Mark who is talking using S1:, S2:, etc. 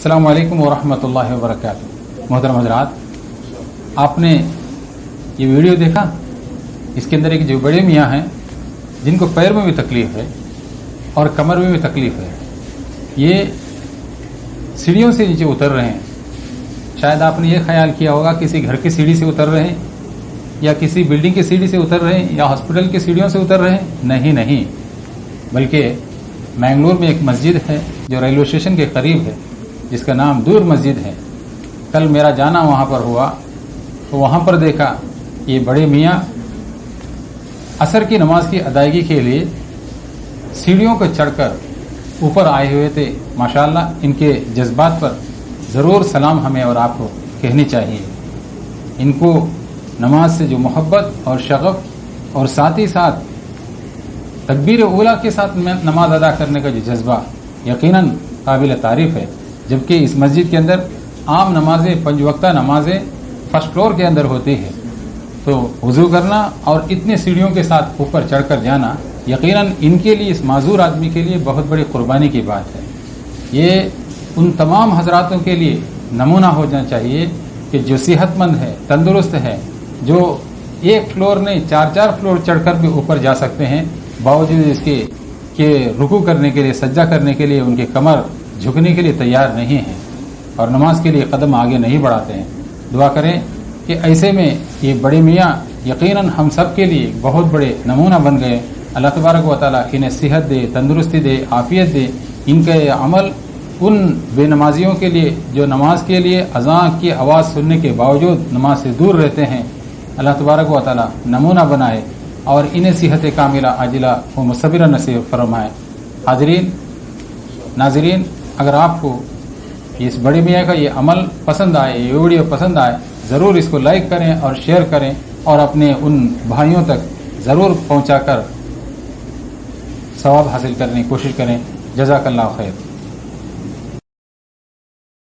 S1: अस्सलामु अलैकुम वरहमतुल्लाहि वबरकातुहू। मोहतरम हज़रात, आपने ये वीडियो देखा? इसके अंदर एक जो बड़े मियाँ हैं जिनको पैर में भी तकलीफ़ है और कमर में भी तकलीफ़ है, ये सीढ़ियों से नीचे उतर रहे हैं। शायद आपने ये ख्याल किया होगा किसी घर की सीढ़ी से उतर रहे हैं या किसी बिल्डिंग की सीढ़ी से उतर रहे हैं या हॉस्पिटल की सीढ़ियों से उतर रहे हैं। नहीं, बल्कि मैंगलोर में एक मस्जिद है जो रेलवे स्टेशन के करीब है, जिसका नाम दूर मस्जिद है। कल मेरा जाना वहाँ पर हुआ तो वहाँ पर देखा ये बड़े मियाँ असर की नमाज की अदायगी के लिए सीढ़ियों को चढ़कर ऊपर आए हुए थे। माशाअल्लाह, इनके जज्बात पर ज़रूर सलाम हमें और आपको कहनी चाहिए। इनको नमाज से जो मोहब्बत और शगफ और साथ ही साथ तकबीर ऊला के साथ नमाज अदा करने का जो जज्बा यकीनन काबिल तारीफ़ है। जबकि इस मस्जिद के अंदर आम नमाजें, 5 वक्ता नमाजें फर्स्ट फ्लोर के अंदर होती है, तो वज़ू करना और इतने सीढ़ियों के साथ ऊपर चढ़कर जाना यकीनन इनके लिए, इस माजूर आदमी के लिए बहुत बड़ी कुर्बानी की बात है। ये उन तमाम हजरातों के लिए नमूना हो जाना चाहिए कि जो सेहतमंद है, तंदुरुस्त है, जो एक फ्लोर नहीं 4-4 फ्लोर चढ़कर भी ऊपर जा सकते हैं, बावजूद इसके कि रुकू करने के लिए, सज्जा करने के लिए उनके कमर झुकने के लिए तैयार नहीं है और नमाज के लिए कदम आगे नहीं बढ़ाते हैं। दुआ करें कि ऐसे में ये बड़े मियाँ यकीनन हम सब के लिए बहुत बड़े नमूना बन गए। अल्लाह तबारक व तआला इन्हें सेहत दे, तंदुरुस्ती दे, आफियत दे। इनका अमल उन बेनमाजियों के लिए जो नमाज के लिए अज़ान की आवाज़ सुनने के बावजूद नमाज से दूर रहते हैं, अल्लाह तबारक व तआला नमूना बनाए और इन्हें सेहत कामिला आजिला व मुसब्बिरा नसीब फरमाए। हाज़रीन, नाज़रीन, अगर आपको इस बड़े मियाँ का ये अमल पसंद आए, ये वीडियो पसंद आए, ज़रूर इसको लाइक करें और शेयर करें और अपने उन भाइयों तक ज़रूर पहुँचाकर सवाब हासिल करने की कोशिश करें। जज़ाकल्लाहु खैर।